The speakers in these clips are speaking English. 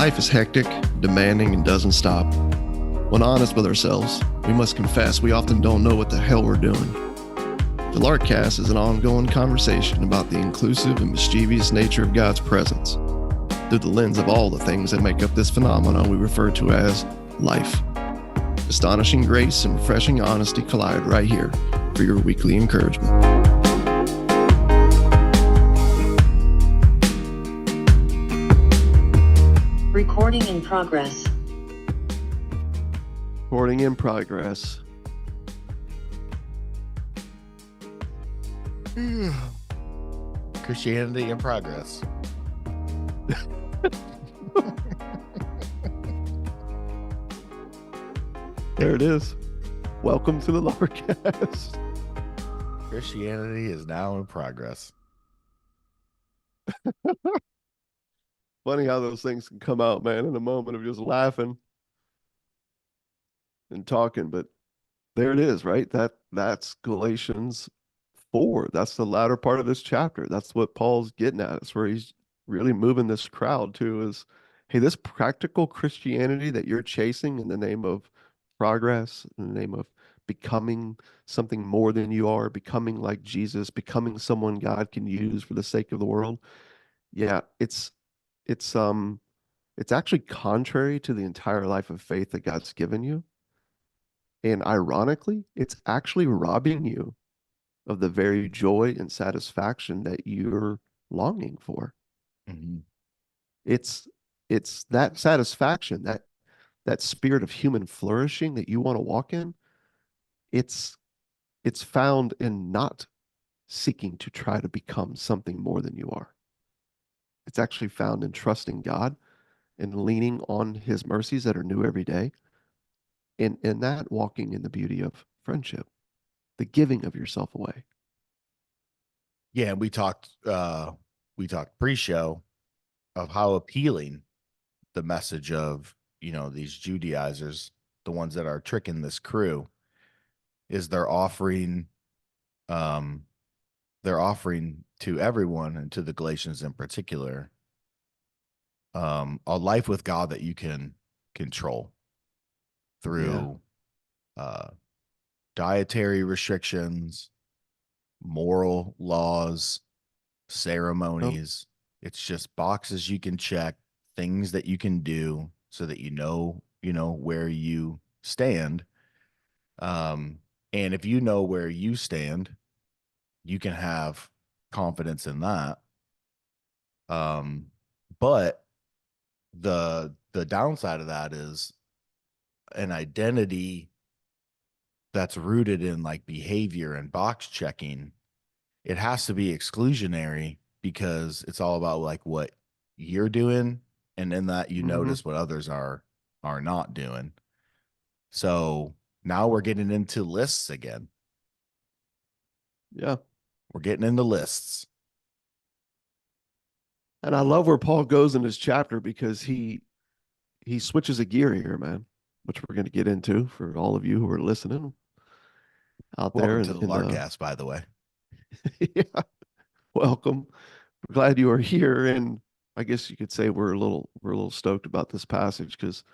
Life is hectic, demanding, and doesn't stop. When honest with ourselves, we must confess we often don't know what the hell we're doing. The LARKCAST is an ongoing conversation about the inclusive and mischievous nature of God's presence through the lens of all the things that make up this phenomenon we refer to as life. Astonishing grace and refreshing honesty collide right here for your weekly encouragement. Recording in progress. Recording in progress. Christianity in progress. There it is. Welcome to the LARKCAST. Christianity is now in progress. Funny how those things can come out, man, in a moment of just laughing and talking. But there it is, right? That's Galatians 4. That's the latter part of this chapter. That's what Paul's getting at. It's where he's really moving this crowd to is, hey, this practical Christianity that you're chasing in the name of progress, in the name of becoming something more than you are, becoming like Jesus, becoming someone God can use for the sake of the world. Yeah, it's actually contrary to the entire life of faith that God's given you. And ironically, it's actually robbing you of the very joy and satisfaction that you're longing for. Mm-hmm. It's that satisfaction, that spirit of human flourishing that you want to walk in. It's found in not seeking to try to become something more than you are. It's actually found in trusting God and leaning on his mercies that are new every day. And in that, walking in the beauty of friendship, the giving of yourself away. Yeah, we talked pre-show of how appealing the message of, these Judaizers, the ones that are tricking this crew, is they're offering to everyone, and to the Galatians in particular, a life with God that you can control through dietary restrictions, moral laws, ceremonies. It's just boxes you can check, things that you can do so that you know where you stand. And if you know where you stand, you can have confidence in that. But the downside of that is an identity that's rooted in like behavior and box checking. It has to be exclusionary because it's all about like what you're doing, and in that you notice what others are not doing. So now we're getting into lists again. Yeah. We're getting into lists. And I love where Paul goes in this chapter because he switches a gear here, man, which we're going to get into for all of you who are listening out there. Welcome to the LARKCAST, by the way. Yeah. Welcome. We're glad you are here. And I guess you could say we're a little stoked about this passage because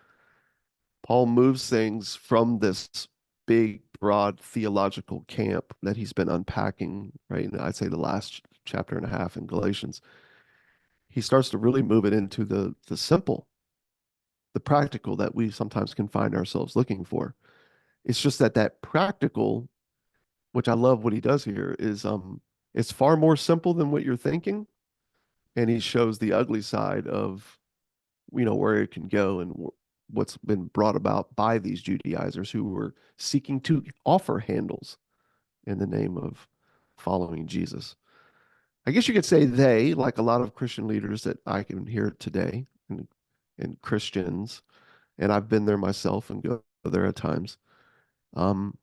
Paul moves things from this big, broad theological camp that he's been unpacking, right? And I'd say the last chapter and a half in Galatians. He starts to really move it into the simple, the practical that we sometimes can find ourselves looking for. It's just that practical, which I love what he does here, is it's far more simple than what you're thinking. And he shows the ugly side of, where it can go and what's been brought about by these Judaizers who were seeking to offer handles in the name of following Jesus. I guess you could say they, like a lot of Christian leaders that I can hear today, and Christians, and I've been there myself and go there at times. We're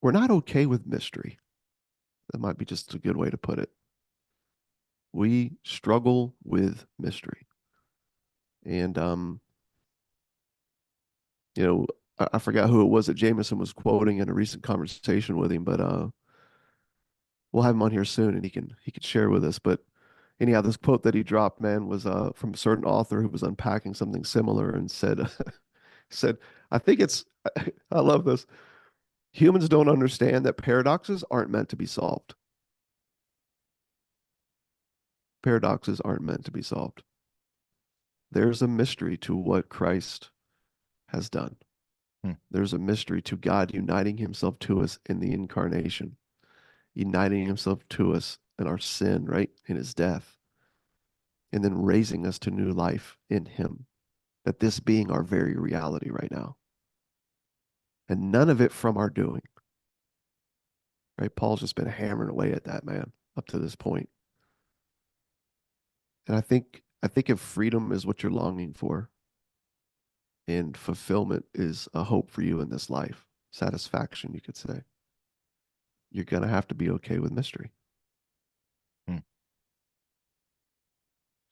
not okay with mystery. That might be just a good way to put it. We struggle with mystery. And, I forgot who it was that Jameson was quoting in a recent conversation with him, but we'll have him on here soon and he can share with us. But Anyhow, this quote that he dropped, man, was from a certain author who was unpacking something similar and said said, I think it's I love this. Humans don't understand that paradoxes aren't meant to be solved. Paradoxes aren't meant to be solved. There's a mystery to what Christ has done. Hmm. There's a mystery to God uniting himself to us in the incarnation, uniting himself to us in our sin, right? In his death, and then raising us to new life in him. That this being our very reality right now. And none of it from our doing, right? Paul's just been hammering away at that, man, up to this point. And I think if freedom is what you're longing for and fulfillment is a hope for you in this life, satisfaction, you could say, you're going to have to be okay with mystery. Hmm.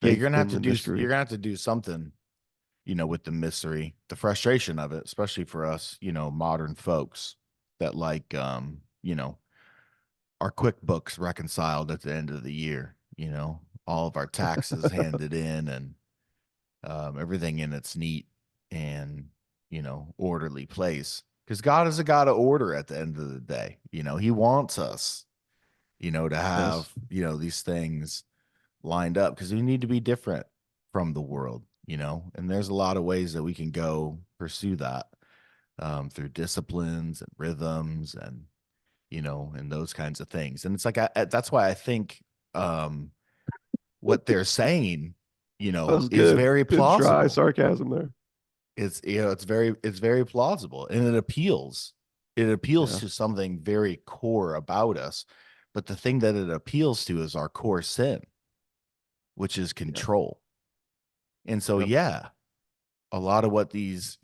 Yeah, Faith in the you're mystery. gonna have to do something, with the mystery, the frustration of it, especially for us, modern folks that like, our QuickBooks reconciled at the end of the year, all of our taxes handed in and everything in its neat and, orderly place. Because God is a God of order at the end of the day. He wants us, to Yes. have, these things lined up because we need to be different from the world, and there's a lot of ways that we can go pursue that through disciplines and rhythms and and those kinds of things. And it's like that's why I think what they're saying, That was is good. very Good dry plausible. sarcasm there. It's very plausible, and it appeals. It appeals Yeah. to something very core about us, but the thing that it appeals to is our core sin, which is Yeah. control. And so, Yep. yeah, a lot of what these,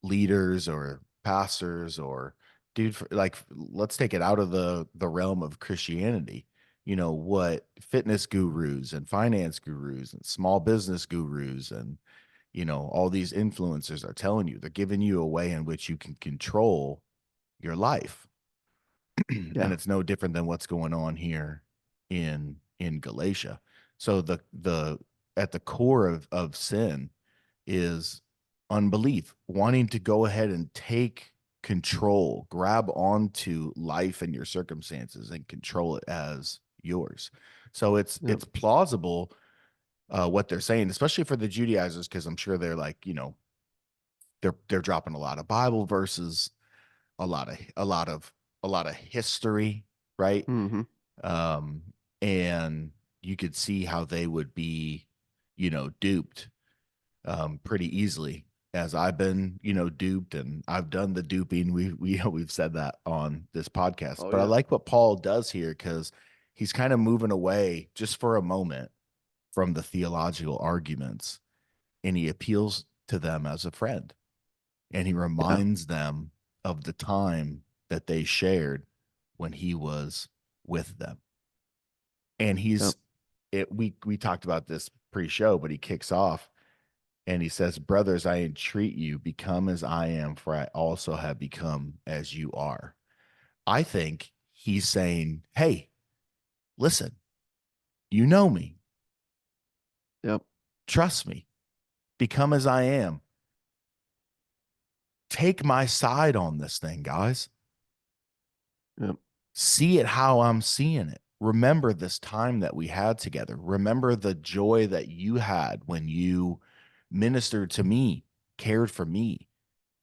leaders or pastors or dude, like, let's take it out of the realm of Christianity. What fitness gurus and finance gurus and small business gurus and all these influencers are telling you. They're giving you a way in which you can control your life. And Yeah. it's no different than what's going on here in Galatia. So the at the core of sin is unbelief, wanting to go ahead and take control, grab onto life and your circumstances and control it as yours. So it's Yep. it's plausible what they're saying, especially for the Judaizers, because I'm sure they're like, they're dropping a lot of Bible verses, a lot of a lot of a lot of history, right? Mm-hmm. Um, and you could see how they would be, duped pretty easily, as I've been, duped, and I've done the duping. We've said that on this podcast. Oh But I yeah. like what Paul does here because he's kind of moving away just for a moment from the theological arguments, and he appeals to them as a friend, and he Yeah. reminds them of the time that they shared when he was with them. And Yep. we talked about this pre-show, but he kicks off and he says, "Brothers, I entreat you, become as I am, for I also have become as you are." I think he's saying, "Hey, listen, you know me, Yep. trust me, become as I am. Take my side on this thing, guys. Yep. See it how I'm seeing it. Remember this time that we had together. Remember the joy that you had when you ministered to me, cared for me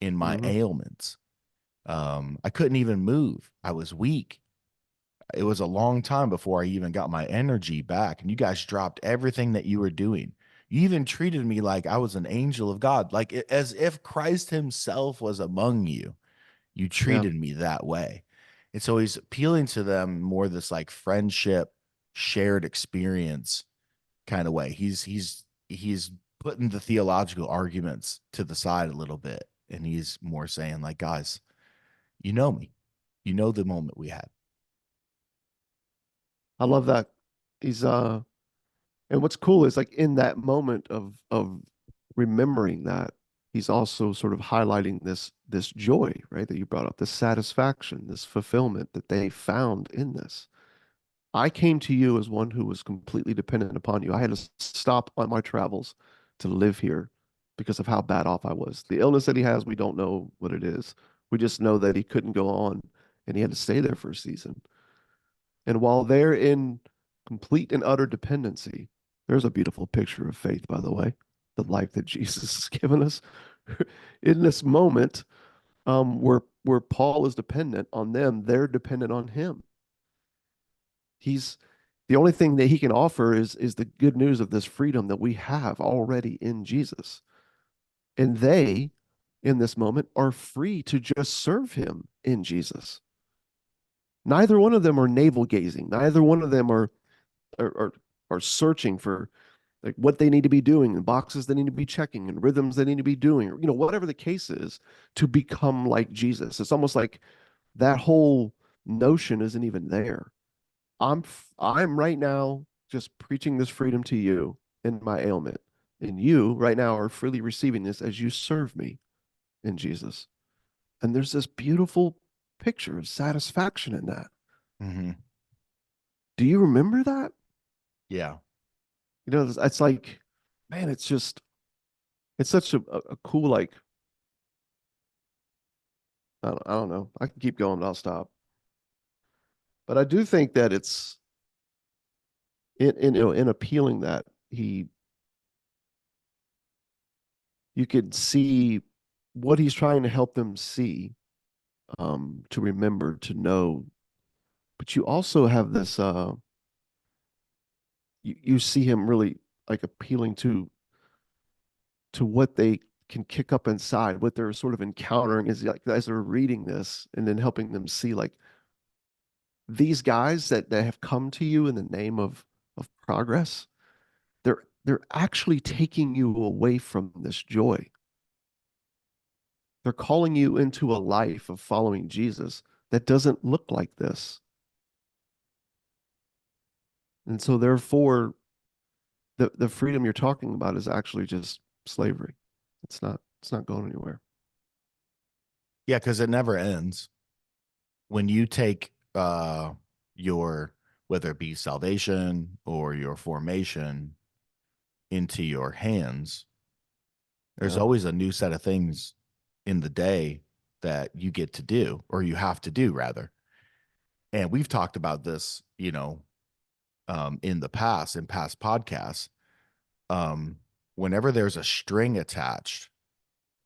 in my Mm-hmm. ailments. I couldn't even move. I was weak. It was a long time before I even got my energy back. And you guys dropped everything that you were doing. You even treated me like I was an angel of God, like as if Christ himself was among you. You Yeah. treated me that way. And so he's appealing to them more this like friendship, shared experience kind of way. He's putting the theological arguments to the side a little bit. And he's more saying, like, guys, you know me. You know the moment we had. I love that. He's and what's cool is like in that moment of remembering that, he's also sort of highlighting this joy, right, that you brought up, this satisfaction, this fulfillment that they found in this. I came to you as one who was completely dependent upon you. I had to stop on my travels to live here because of how bad off I was. The illness that he has, we don't know what it is. We just know that he couldn't go on and he had to stay there for a season. And while they're in complete and utter dependency, there's a beautiful picture of faith, by the way, the life that Jesus has given us in this moment, where Paul is dependent on them, they're dependent on him. He's the only thing that he can offer is the good news of this freedom that we have already in Jesus. And they, in this moment, are free to just serve him in Jesus. Neither one of them are navel gazing. Neither one of them are, are, are searching for like what they need to be doing and boxes they need to be checking and rhythms they need to be doing, or whatever the case is, to become like Jesus. It's almost like that whole notion isn't even there. I'm right now just preaching this freedom to you in my ailment. And you right now are freely receiving this as you serve me in Jesus. And there's this beautiful picture of satisfaction in that. Mm-hmm. Do you remember that? Yeah. It's like, man, it's such a cool, like, I don't know. I can keep going, but I'll stop. But I do think that it's in appealing that you could see what he's trying to help them see, to remember, to know. But you also have this, you see him really like appealing to what they can kick up inside, what they're sort of encountering is like as they're reading this, and then helping them see like these guys that have come to you in the name of progress, they're actually taking you away from this joy. They're calling you into a life of following Jesus that doesn't look like this. And so therefore the freedom you're talking about is actually just slavery. It's not going anywhere. Yeah, because it never ends. When you take your, whether it be salvation or your formation, into your hands, there's Yeah. always a new set of things in the day that you get to do, or you have to do rather. And we've talked about this, in the past, in past podcasts. Whenever there's a string attached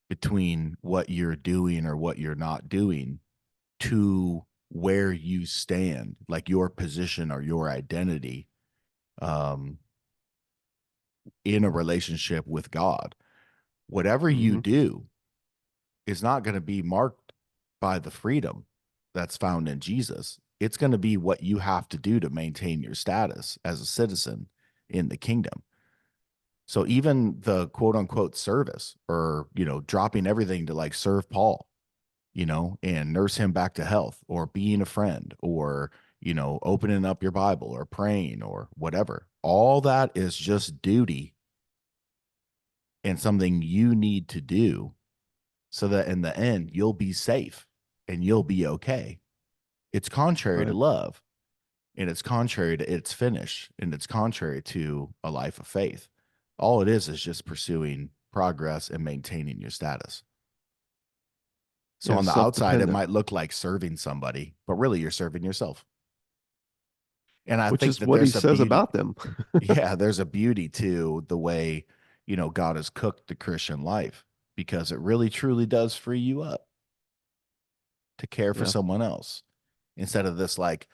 between what you're doing or what you're not doing to where you stand, like your position or your identity, um, in a relationship with God, whatever you Mm-hmm. do is not going to be marked by the freedom that's found in Jesus. It's going to be what you have to do to maintain your status as a citizen in the kingdom. So even the quote unquote service, or, dropping everything to like serve Paul, and nurse him back to health, or being a friend, or, opening up your Bible or praying or whatever, all that is just duty and something you need to do so that in the end you'll be safe and you'll be okay. It's contrary to Right. love, and it's contrary to its finish, and it's contrary to a life of faith. All it is just pursuing progress and maintaining your status. So Yeah, on the outside, it self-dependent, might look like serving somebody, but really you're serving yourself. And I which think is that what he there's a says beauty. about them. Yeah, there's a beauty to the way, God has cooked the Christian life, because it really truly does free you up to care for Yeah. someone else, instead of this, like,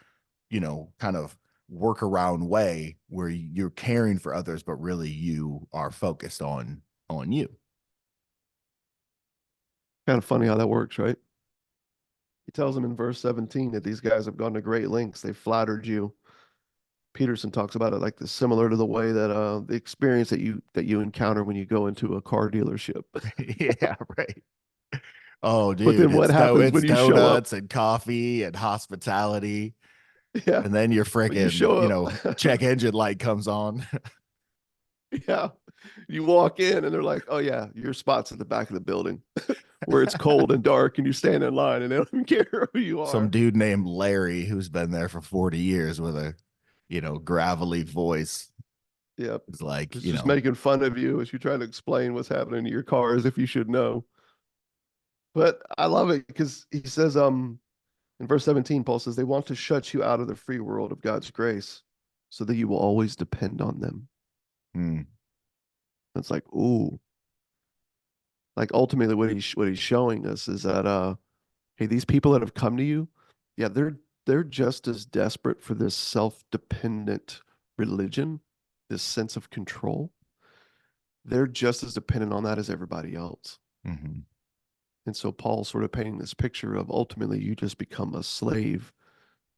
kind of workaround way where you're caring for others, but really you are focused on you. Kind of funny how that works, right? He tells them in verse 17 that these guys have gone to great lengths. They flattered you. Peterson talks about it like this, similar to the way that the experience that you encounter when you go into a car dealership. Yeah, right. Oh, But dude, then what happens it's when you show up? donuts and coffee and hospitality, Yeah. and then your When you freaking, show up, check engine light comes on. yeah. You walk in and they're like, "Oh yeah, your spot's at the back of the building where it's cold and dark and you stand in line and they don't even care who you Some are." dude named Larry who's been there for 40 years with a gravelly voice. Yep. It's like, It's just making fun of you as you try to explain what's happening to your car as if you should know. But I love it because he says, in verse 17, Paul says, they want to shut you out of the free world of God's grace so that you will always depend on them. hmm, It's like, ooh, like ultimately what he's showing us is that hey, these people that have come to you, yeah, they're just as desperate for this self-dependent religion, this sense of control. They're just as dependent on that as everybody else. mhm. And so Paul's sort of painting this picture of ultimately you just become a slave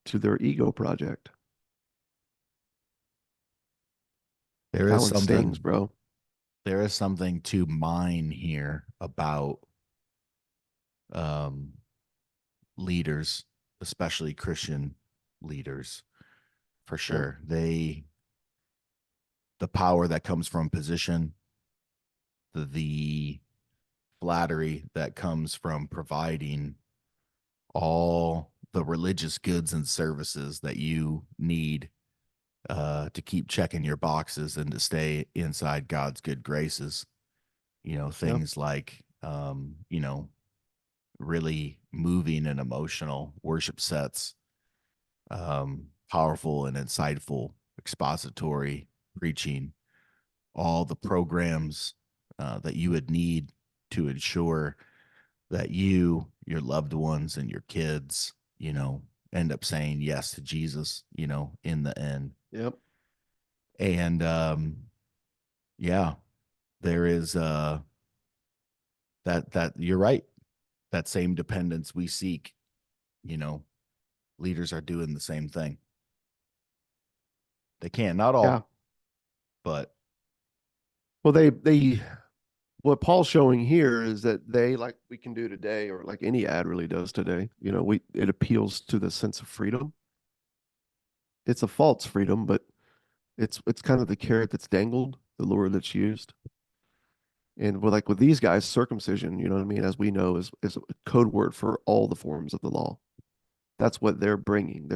to their ego project. There That is one stings, something, bro. there is something to mine here about um, leaders, especially Christian leaders, for Yep. sure. The power that comes from position, the flattery that comes from providing all the religious goods and services that you need to keep checking your boxes and to stay inside God's good graces. Yep. Things like, really moving and emotional worship sets, powerful and insightful expository preaching, all the programs that you would need to ensure that your loved ones, and your kids, end up saying yes to Jesus, in the end. Yep. And yeah, there is that you're right. That same dependence we seek, you know, leaders are doing the same thing. They can, not Yeah. all, but Well, they what Paul's showing here is that they, like we can do today, or like any ad really does today, it appeals to the sense of freedom. It's a false freedom, but it's kind of the carrot that's dangled, the lure that's used. And with these guys, circumcision, you know what I mean, as we know, is a code word for all the forms of the law. That's what they're bringing.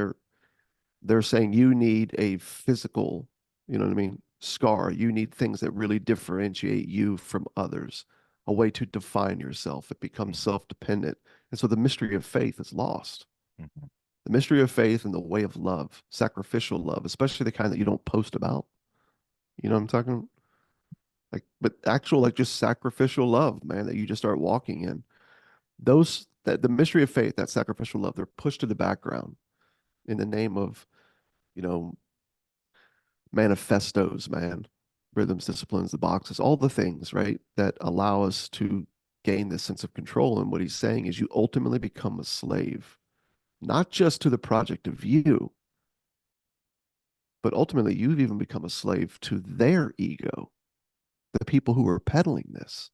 They're saying you need a physical, you know what I mean, scar. You need things that really differentiate you from others, a way to define yourself. It becomes Mhm, self-dependent. And so the mystery of faith is lost. mhm, The mystery of faith and the way of love, sacrificial love, especially the kind that you don't post about. You know what I'm talking? But actual, like just sacrificial love, man, that you just start walking in. Those that the mystery of faith, that sacrificial love, they're pushed to the background in the name of, you know, manifestos, man, rhythms, disciplines, the boxes, all the things, right, that allow us to gain this sense of control. And what he's saying is you ultimately become a slave, not just to the project of you, but ultimately you've even become a slave to their ego, the people who are peddling this.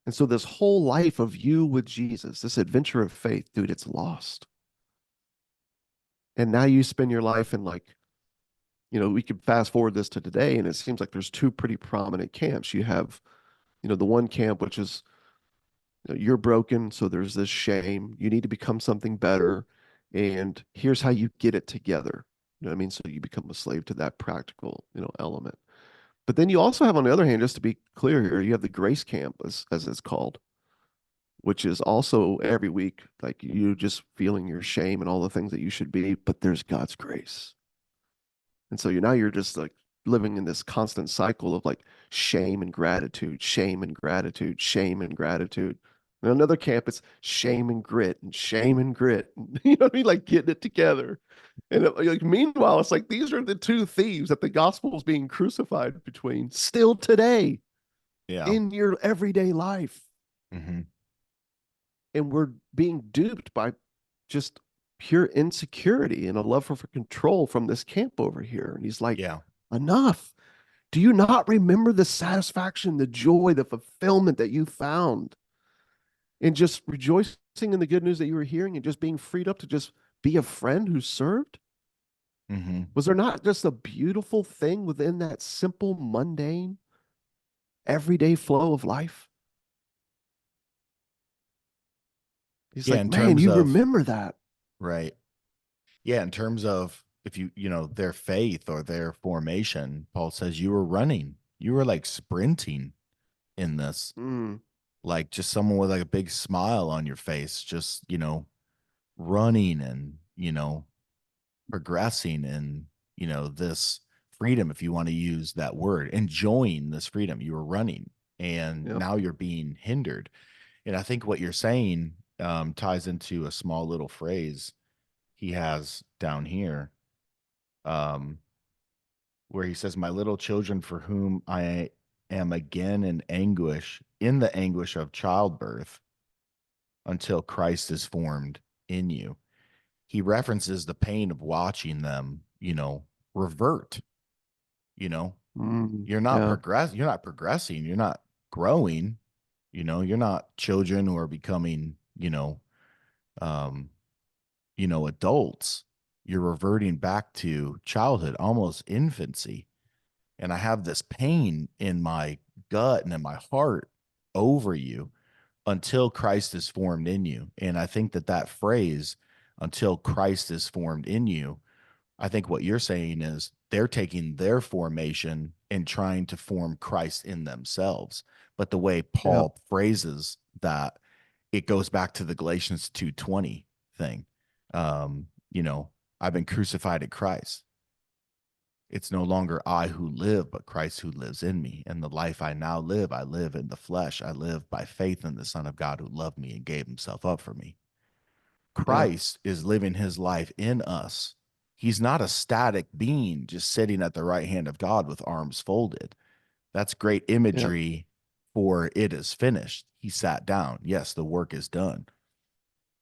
And so this whole life of you with Jesus, this adventure of faith, dude, it's lost. And now you spend your life in we could fast forward this to today, and it seems like there's two pretty prominent camps. You have, the one camp, which is, you're broken, so there's this shame. You need to become something better. And here's how you get it together. You know what I mean? So you become a slave to that practical, element. But then you also have, on the other hand, just to be clear here, you have the grace camp, as it's called, which is also every week, like you just feeling your shame and all the things that you should be, but there's God's grace. And so you're just like living in this constant cycle of like shame and gratitude, shame and gratitude, shame and gratitude. And another camp, it's shame and grit and shame and grit. You know what I mean? Like getting it together. And like meanwhile, it's like these are the two thieves that the gospel is being crucified between still today yeah. in your everyday life. Hmm. And we're being duped by just pure insecurity and a love for control from this camp over here. And he's like, Yeah. enough. Do you not remember the satisfaction, the joy, the fulfillment that you found in just rejoicing in the good news that you were hearing and just being freed up to just be a friend who served? Hmm. Was there not just a beautiful thing within that simple, mundane, everyday flow of life? He's Yeah. like, In man, terms you of, remember that. right. Yeah. In terms of if you, their faith or their formation, Paul says you were running, you were like sprinting in this, Mm, like just someone with like a big smile on your face, just, running and, progressing in, this freedom, if you want to use that word, enjoying this freedom. You were running and yep. now you're being hindered. And I think what you're saying ties into a small little phrase he has down here, um, where he says, "My little children, for whom I am again in the anguish of childbirth, until Christ is formed in you." He references the pain of watching them, revert. You know, Yeah. you're not progressing, you're not growing, you're not children who are becoming, um, adults. You're reverting back to childhood, almost infancy. And I have this pain in my gut and in my heart over you until Christ is formed in you. And I think that phrase, until Christ is formed in you, I think what you're saying is they're taking their formation and trying to form Christ in themselves. But the way Yep. Paul phrases that, it goes back to the Galatians 2:20 thing. Um, you know, I've been crucified at Christ. It's no longer I who live, but Christ who lives in me. And the life I now live, I live in the flesh. I live by faith in the Son of God who loved me and gave himself up for me. Yep. Christ is living his life in us. He's not a static being just sitting at the right hand of God with arms folded. That's great Yep. imagery for it is finished. He sat down. Yes, the work is done.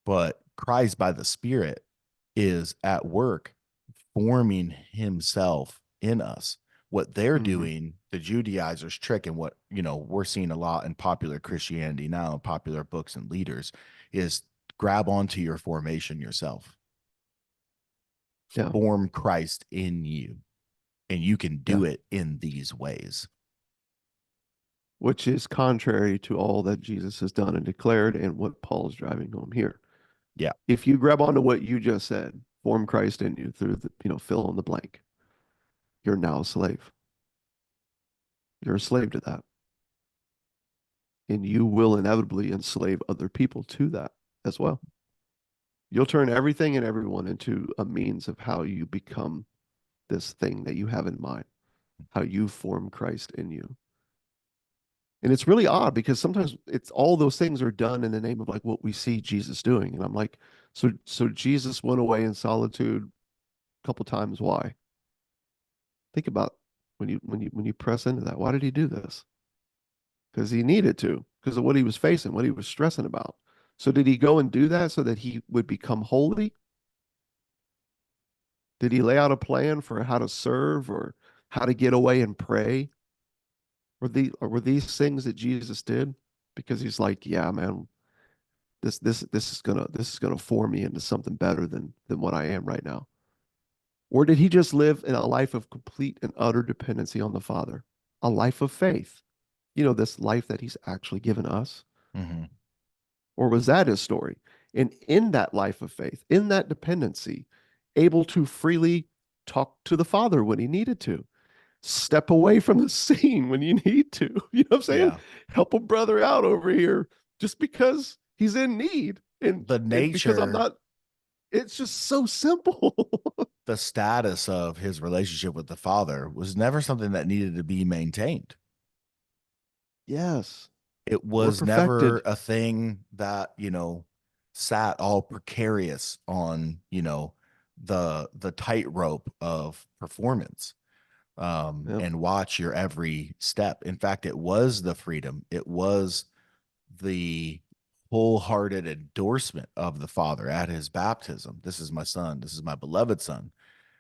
But Christ by the Spirit is at work forming himself in us. What they're Hmm. doing, the Judaizers' trick, and what we're seeing a lot in popular Christianity now, in popular books and leaders, is grab onto your formation yourself. Yeah. Form Christ in you, and you can Yeah. do it in these ways. Which is contrary to all that Jesus has done and declared and what Paul is driving home here. Yeah. If you grab onto what you just said, form Christ in you through the, fill in the blank, you're now a slave. You're a slave to that. And you will inevitably enslave other people to that as well. You'll turn everything and everyone into a means of how you become this thing that you have in mind, how you form Christ in you. And it's really odd because sometimes it's all those things are done in the name of like what we see Jesus doing. And I'm like, so Jesus went away in solitude a couple times. Why? Think about when you press into that. Why did he do this? Because he needed to, because of what he was facing, what he was stressing about. So did he go and do that so that he would become holy? Did he lay out a plan for how to serve or how to get away and pray? Were these things that Jesus did? Because he's like, yeah, man, this is gonna form me into something better than what I am right now. Or did he just live in a life of complete and utter dependency on the Father, a life of faith? This life that he's actually given us. Mm-hmm. Or was that his story? And in that life of faith, in that dependency, able to freely talk to the Father when he needed to, step away from the scene when you need to. You know what I'm saying? Yeah. Help a brother out over here just because he's in need. And The and because I'm nature, not, it's just so simple. the status of his relationship with the Father was never something that needed to be maintained. Yes. It Or was never perfected. a thing that, sat all precarious on, the tightrope of performance, Yep. and watch your every step. In fact, it was the freedom. It was the wholehearted endorsement of the Father at his baptism. This is my son. This is my beloved son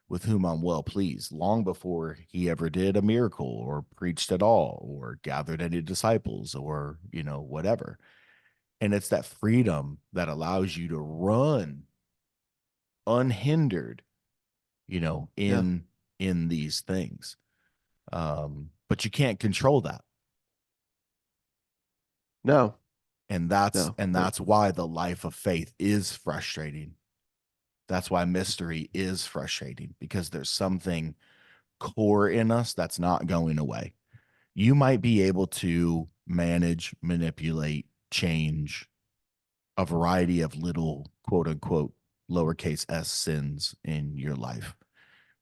with whom I'm well pleased, long before he ever did a miracle or preached at all or gathered any disciples or, whatever. And it's that freedom that allows you to run unhindered, Yeah. in these things. But you can't control that. No. And that's No. and No. that's why the life of faith is frustrating. That's why mystery is frustrating, because there's something core in us that's not going away. You might be able to manage, manipulate, change a variety of little quote unquote lowercase s sins in your life,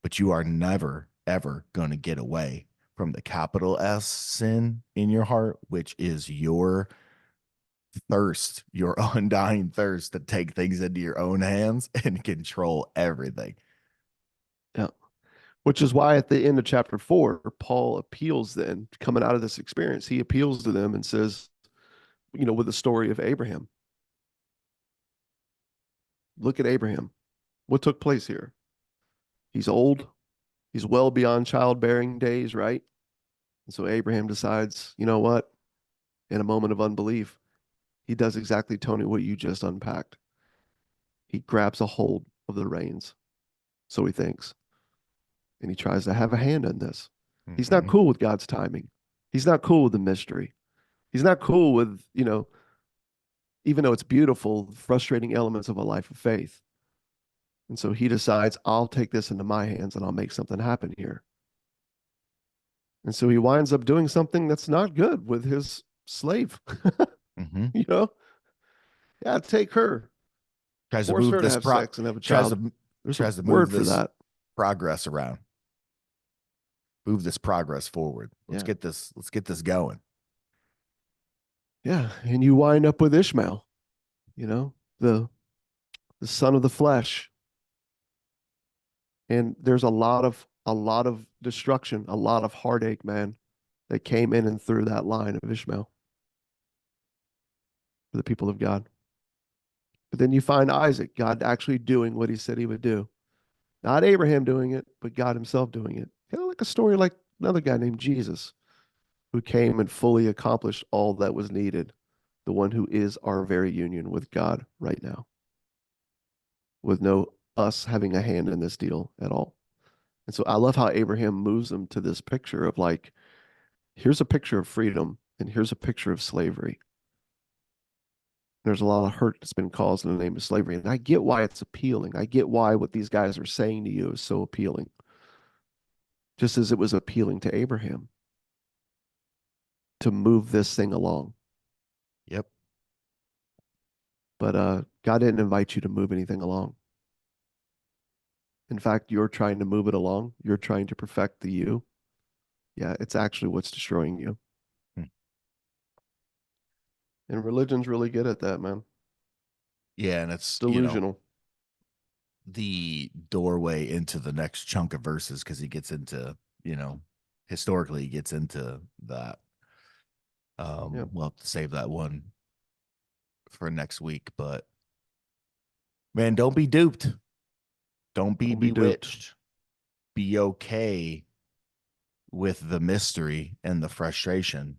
but you are never, ever going to get away from the capital S sin in your heart, which is your thirst, your undying thirst to take things into your own hands and control everything. Yeah. Which is why at the end of chapter 4, Paul appeals then, coming out of this experience, he appeals to them and says, with the story of Abraham. Look at Abraham. What took place here? He's old. He's well beyond childbearing days, right? And so Abraham decides, you know what? In a moment of unbelief, he does exactly, Tony, what you just unpacked. He grabs a hold of the reins. So he thinks. And he tries to have a hand in this. He's not cool with God's timing. He's not cool with the mystery. He's not cool with, even though it's beautiful, frustrating elements of a life of faith. And so he decides, I'll take this into my hands and I'll make something happen here. And so he winds up doing something that's not good with his slave. Yeah, take her. Tries to Force move her to this have sex and have a child. There's tries a to word move for this that. progress around. Move this progress forward. Let's get this going. Yeah, and you wind up with Ishmael, the son of the flesh. And there's a lot of destruction, a lot of heartache, man, that came in and through that line of Ishmael for the people of God. But then you find Isaac, God actually doing what he said he would do. Not Abraham doing it, but God himself doing it. Kind of like a story like another guy named Jesus, who came and fully accomplished all that was needed. The one who is our very union with God right now, with no us having a hand in this deal at all. And so I love how Abraham moves them to this picture of like, here's a picture of freedom and here's a picture of slavery. There's a lot of hurt that's been caused in the name of slavery. And I get why it's appealing. I get why what these guys are saying to you is so appealing. Just as it was appealing to Abraham to move this thing along. Yep. But God didn't invite you to move anything along. In fact, you're trying to move it along. You're trying to perfect the you. Yeah, it's actually what's destroying you. And religion's really good at that, man. Yeah, and it's Delusional. The doorway into the next chunk of verses, because he gets into, historically he gets into that. We'll have to save that one for next week. But man, don't be duped. Don't be bewitched. Be okay with the mystery and the frustration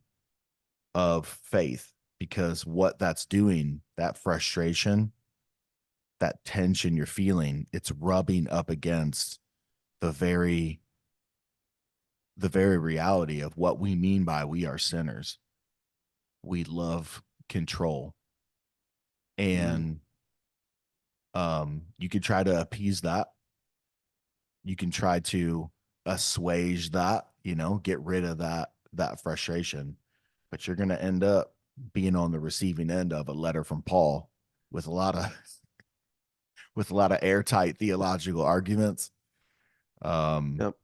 of faith, because what that's doing, that frustration, that tension you're feeling, it's rubbing up against the very reality of what we mean by we are sinners. We love control. And you could try to appease that. You can try to assuage that, get rid of that frustration, but you're going to end up being on the receiving end of a letter from Paul with a lot of airtight theological arguments, and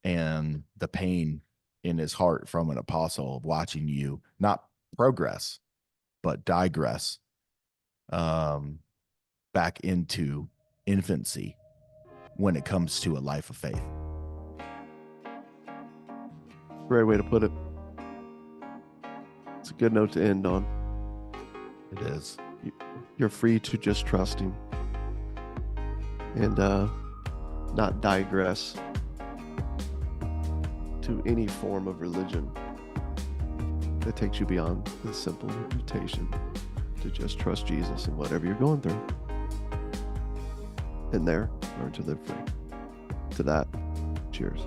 the pain in his heart from an apostle of watching you not progress but digress back into infancy when it comes to a life of faith. Great way to put it. It's a good note to end on. It is. You're free to just trust him and not digress to any form of religion that takes you beyond the simple invitation to just trust Jesus in whatever you're going through. And there, learn to live free. To that, cheers.